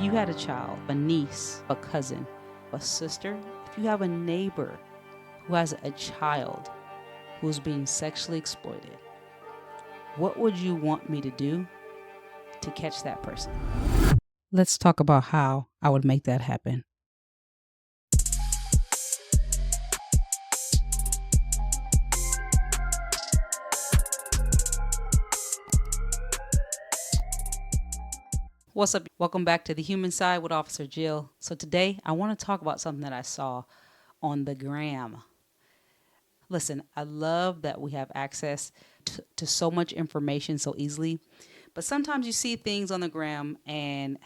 you had a child, a niece, a cousin, a sister, if you have a neighbor who has a child who's being sexually exploited, what would you want me to do to catch that person? Let's talk about how I would make that happen. What's up? Welcome back to The Human Side with Officer Jill. So today I want to talk about something that I saw on the gram. Listen, I love that we have access to so much information so easily, but sometimes you see things on the gram and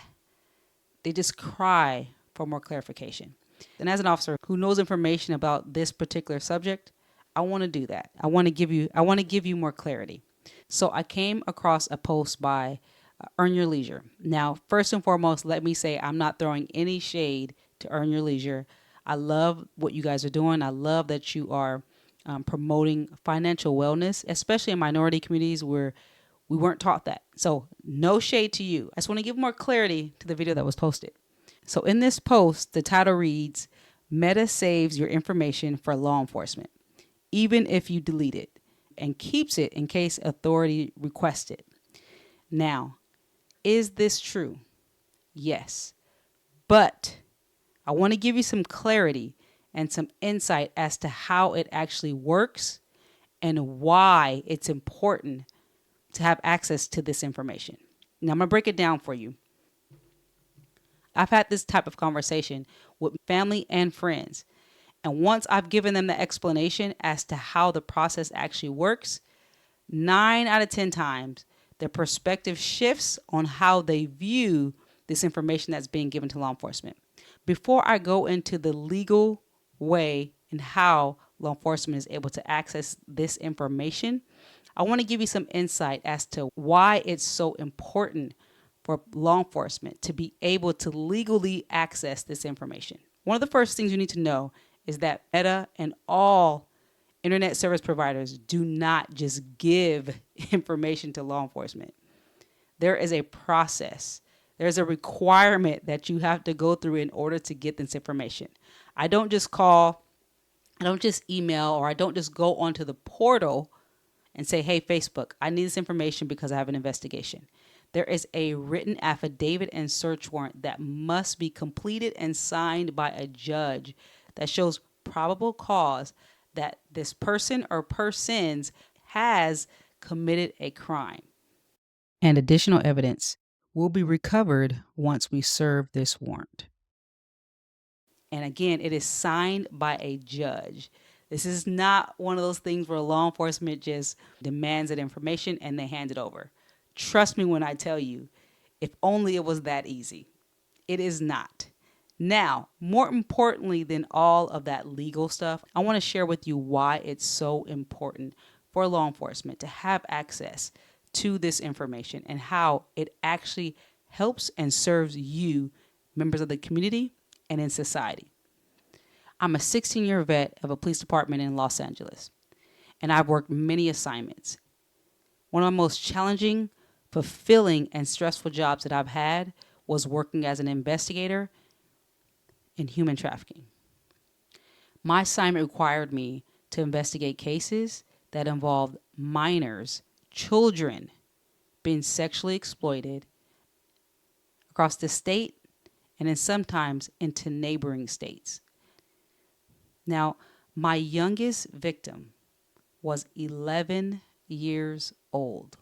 they just cry for more clarification. And as an officer who knows information about this particular subject, I want to do that. I want to give you more clarity. So I came across a post by Earn Your Leisure. Now, first and foremost, let me say I'm not throwing any shade to Earn Your Leisure. I love what you guys are doing. I love that you are promoting financial wellness, especially in minority communities where we weren't taught that. So no shade to you. I just want to give more clarity to the video that was posted. So in this post, the title reads, Meta saves your information for law enforcement, even if you delete it, and keeps it in case authority requests it. Now, is this true? Yes. But I want to give you some clarity and some insight as to how it actually works and why it's important to have access to this information. Now, I'm going to break it down for you. I've had this type of conversation with family and friends. And once I've given them the explanation as to how the process actually works, 9 out of 10 times, their perspective shifts on how they view this information that's being given to law enforcement. Before I go into the legal way and how law enforcement is able to access this information, I want to give you some insight as to why it's so important for law enforcement to be able to legally access this information. One of the first things you need to know is that Meta and all internet service providers do not just give information to law enforcement. There is a process. There's a requirement that you have to go through in order to get this information. I don't just call, I don't just email, or I don't just go onto the portal and say, hey, Facebook, I need this information because I have an investigation. There is a written affidavit and search warrant that must be completed and signed by a judge that shows probable cause that this person or persons has committed a crime. And additional evidence will be recovered once we serve this warrant. And again, it is signed by a judge. This is not one of those things where law enforcement just demands that information and they hand it over. Trust me when I tell you, if only it was that easy. It is not. Now, more importantly than all of that legal stuff, I want to share with you why it's so important for law enforcement to have access to this information and how it actually helps and serves you, members of the community, and in society. I'm a 16-year vet of a police department in Los Angeles, and I've worked many assignments. One of the most challenging, fulfilling, and stressful jobs that I've had was working as an investigator in human trafficking. My assignment required me to investigate cases that involved minors, children, being sexually exploited across the state and then sometimes into neighboring states. Now, my youngest victim was 11 years old.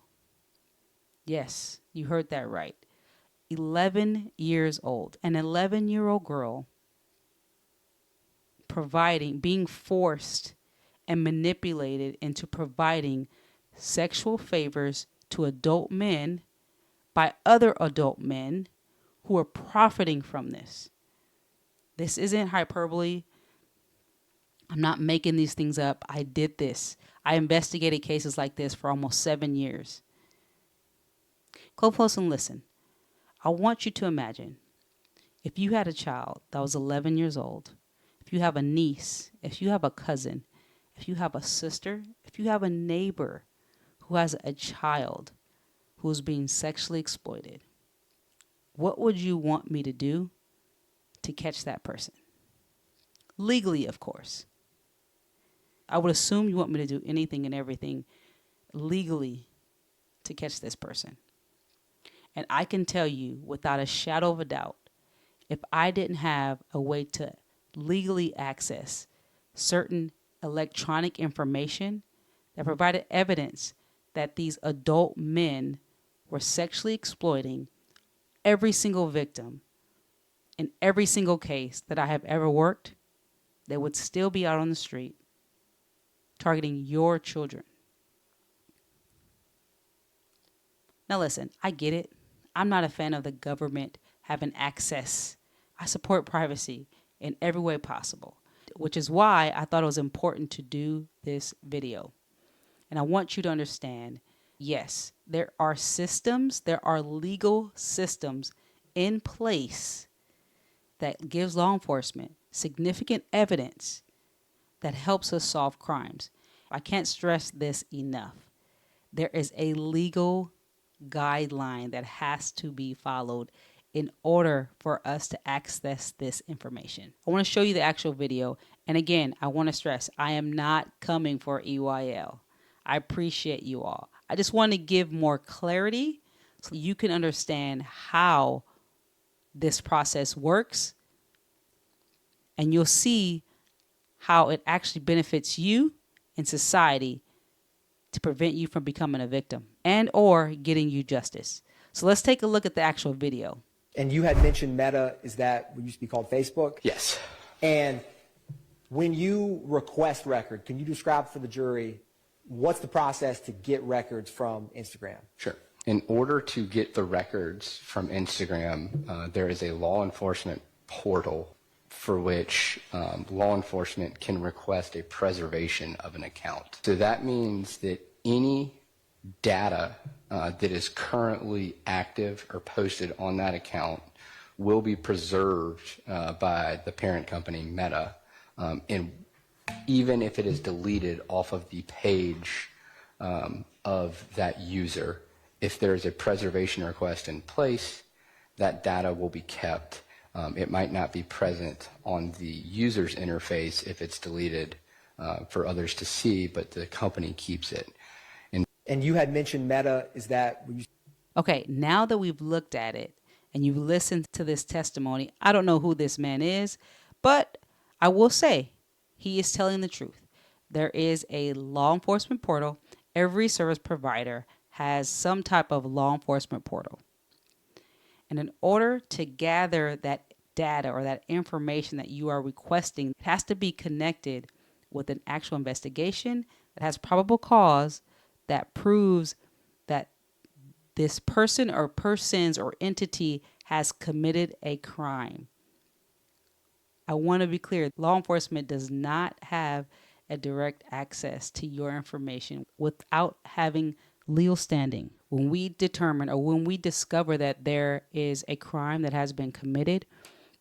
Yes, you heard that right. 11 years old. An 11-year-old girl being forced and manipulated into providing sexual favors to adult men by other adult men who are profiting from this. This isn't hyperbole. I'm not making these things up. I did this. I investigated cases like this for almost 7 years. Go close and listen. I want you to imagine if you had a child that was 11 years old, if you have a niece, if you have a cousin, if you have a sister, if you have a neighbor who has a child who is being sexually exploited, What would you want me to do to catch that person? Legally, of course. I would assume you want me to do anything and everything legally to catch this person. And I can tell you without a shadow of a doubt, if I didn't have a way to legally access certain electronic information that provided evidence that these adult men were sexually exploiting every single victim in every single case that I have ever worked, they would still be out on the street targeting your children. Now listen, I get it. I'm not a fan of the government having access. I support privacy in every way possible, which is why I thought it was important to do this video. And I want you to understand, yes, there are systems, there are legal systems in place that gives law enforcement significant evidence that helps us solve crimes. I can't stress this enough. There is a legal guideline that has to be followed in order for us to access this information. I want to show you the actual video. And again, I want to stress, I am not coming for EYL. I appreciate you all. I just want to give more clarity so you can understand how this process works. And you'll see how it actually benefits you and society to prevent you from becoming a victim and or getting you justice. So let's take a look at the actual video. And you had mentioned Meta, is that what used to be called Facebook? Yes. And when you request record, can you describe for the jury what's the process to get records from Instagram? Sure. In order to get the records from Instagram, there is a law enforcement portal for which law enforcement can request a preservation of an account. So that means that any data that is currently active or posted on that account will be preserved by the parent company Meta, and even if it is deleted off of the page of that user, if there is a preservation request in place, that data will be kept. It might not be present on the user's interface if it's deleted for others to see, but the company keeps it. And you had mentioned Meta, is that... Okay, now that we've looked at it and you've listened to this testimony, I don't know who this man is, but I will say he is telling the truth. There is a law enforcement portal. Every service provider has some type of law enforcement portal. And in order to gather that data or that information that you are requesting, it has to be connected with an actual investigation that has probable cause that proves that this person or persons or entity has committed a crime. I want to be clear, law enforcement does not have a direct access to your information without having legal standing. When we determine or when we discover that there is a crime that has been committed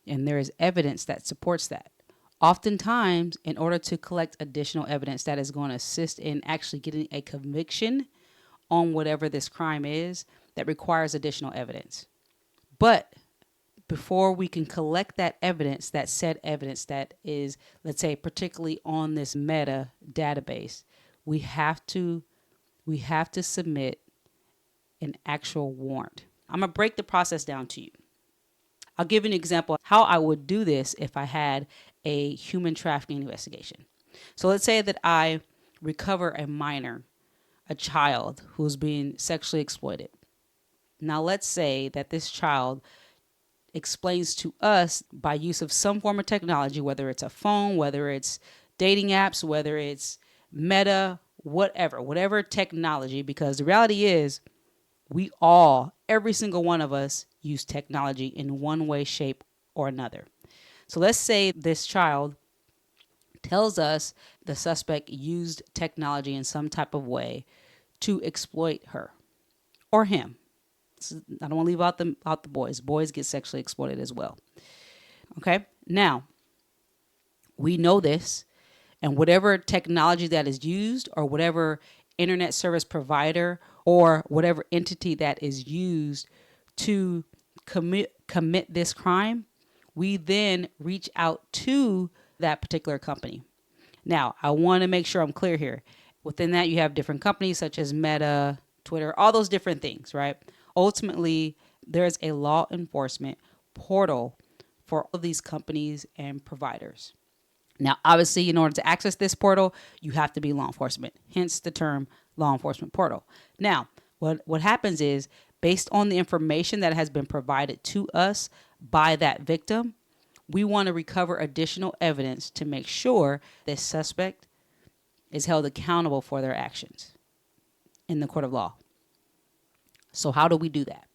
and there is evidence that supports that, oftentimes in order to collect additional evidence that is going to assist in actually getting a conviction on whatever this crime is, that requires additional evidence. But before we can collect that evidence, that said evidence that is, let's say, particularly on this Meta database, we have to submit an actual warrant. I'm going to break the process down to you. I'll give you an example of how I would do this if I had a human trafficking investigation. So let's say that I recover a minor, a child who's being sexually exploited. Now let's say that this child explains to us by use of some form of technology, whether it's a phone, whether it's dating apps, whether it's Meta, whatever technology, because the reality is we all, every single one of us, use technology in one way, shape, or another. So let's say this child tells us the suspect used technology in some type of way to exploit her or him. I don't want to leave out the boys. Boys get sexually exploited as well. Okay? Now, we know this, and whatever technology that is used or whatever internet service provider or whatever entity that is used to commit this crime, we then reach out to that particular company. Now, I want to make sure I'm clear here. Within that, you have different companies such as Meta, Twitter, all those different things, right? Ultimately, there's a law enforcement portal for all of these companies and providers. Now, obviously, in order to access this portal, you have to be law enforcement, hence the term law enforcement portal. Now, what happens is, based on the information that has been provided to us by that victim, we want to recover additional evidence to make sure this suspect is held accountable for their actions in the court of law. So how do we do that?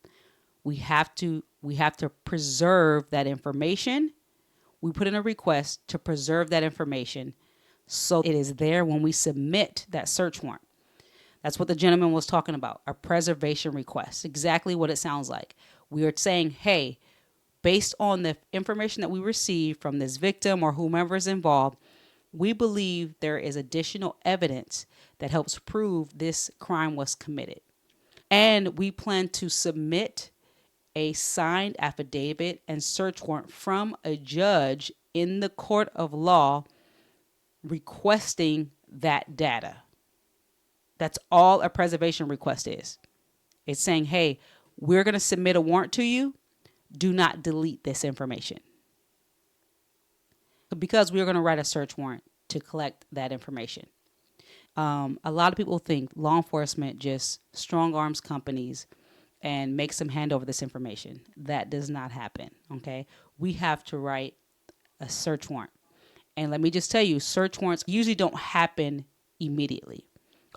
We have to preserve that information. We put in a request to preserve that information so it is there when we submit that search warrant. That's what the gentleman was talking about, a preservation request, exactly what it sounds like. We are saying, hey, based on the information that we receive from this victim or whomever is involved, we believe there is additional evidence that helps prove this crime was committed. And we plan to submit a signed affidavit and search warrant from a judge in the court of law requesting that data. That's all a preservation request is. It's saying, hey, we're going to submit a warrant to you. Do not delete this information. Because we're going to write a search warrant to collect that information. A lot of people think law enforcement just strong arms companies and makes them hand over this information. That does not happen, okay? We have to write a search warrant. And let me just tell you, search warrants usually don't happen immediately.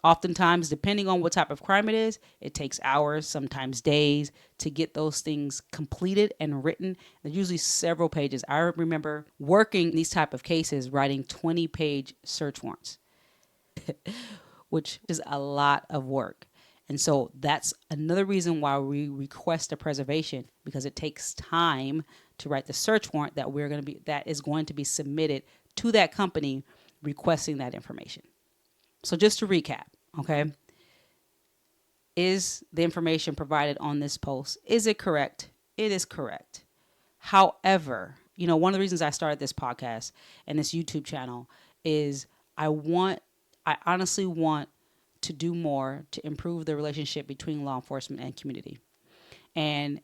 Oftentimes, depending on what type of crime it is, it takes hours, sometimes days to get those things completed and written. There's usually several pages. I remember working these type of cases, writing 20-page search warrants, which is a lot of work. And so that's another reason why we request a preservation, because it takes time to write the search warrant that is going to be submitted to that company requesting that information. So just to recap, okay, is the information provided on this post, is it correct? It is correct. However, one of the reasons I started this podcast and this YouTube channel is I honestly want to do more to improve the relationship between law enforcement and community. And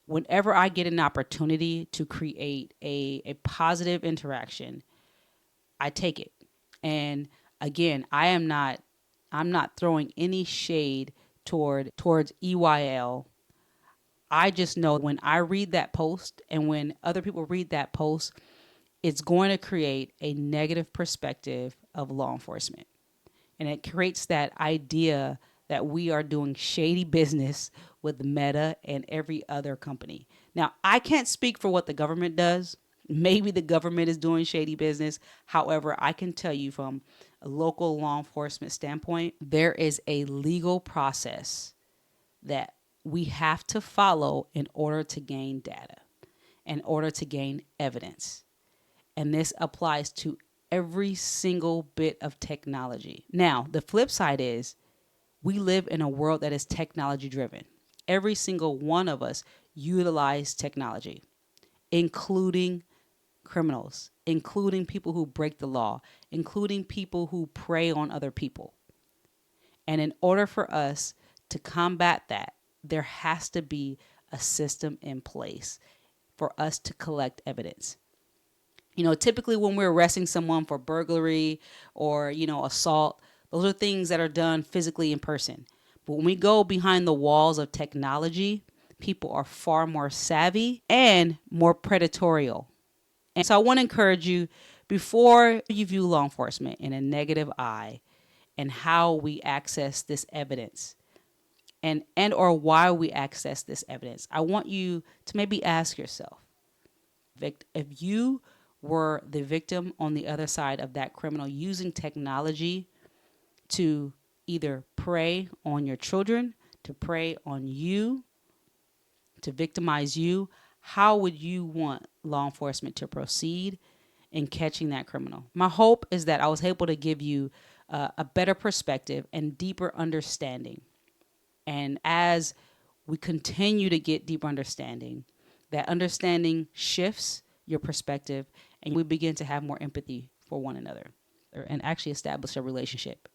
whenever I get an opportunity to create a positive interaction, I take it. And again, I'm not throwing any shade towards EYL. I just know when I read that post and when other people read that post, it's going to create a negative perspective of law enforcement. And it creates that idea that we are doing shady business with Meta and every other company. Now, I can't speak for what the government does. Maybe the government is doing shady business. However, I can tell you from a local law enforcement standpoint, there is a legal process that we have to follow in order to gain data, in order to gain evidence. And this applies to every single bit of technology. Now, the flip side is we live in a world that is technology driven. Every single one of us utilize technology, including criminals, including people who break the law, including people who prey on other people. And in order for us to combat that, there has to be a system in place for us to collect evidence. Typically when we're arresting someone for burglary or, assault, those are things that are done physically in person. But when we go behind the walls of technology, people are far more savvy and more predatorial. And so I want to encourage you, before you view law enforcement in a negative eye and how we access this evidence and or why we access this evidence, I want you to maybe ask yourself, if you were the victim on the other side of that criminal using technology to either prey on your children, to prey on you, to victimize you, how would you want law enforcement to proceed in catching that criminal? My hope is that I was able to give you a better perspective and deeper understanding. And as we continue to get deeper understanding. That understanding shifts your perspective, and we begin to have more empathy for one another and actually establish a relationship.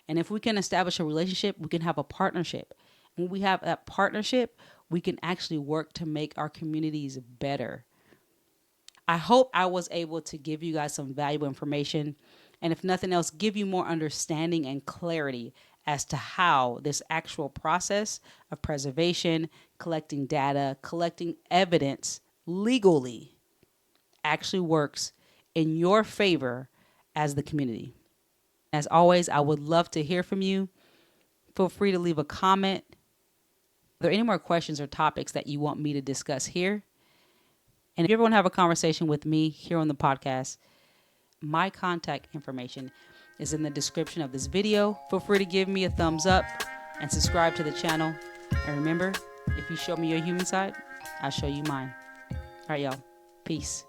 And if we can establish a relationship, we can have a partnership. When we have that partnership, we can actually work to make our communities better. I hope I was able to give you guys some valuable information, and if nothing else, give you more understanding and clarity as to how this actual process of preservation, collecting data, collecting evidence legally actually works in your favor as the community. As always, I would love to hear from you. Feel free to leave a comment. Are there any more questions or topics that you want me to discuss here? And if you ever want to have a conversation with me here on the podcast, my contact information is in the description of this video. Feel free to give me a thumbs up and subscribe to the channel. And remember, if you show me your human side, I'll show you mine. All right, y'all. Peace.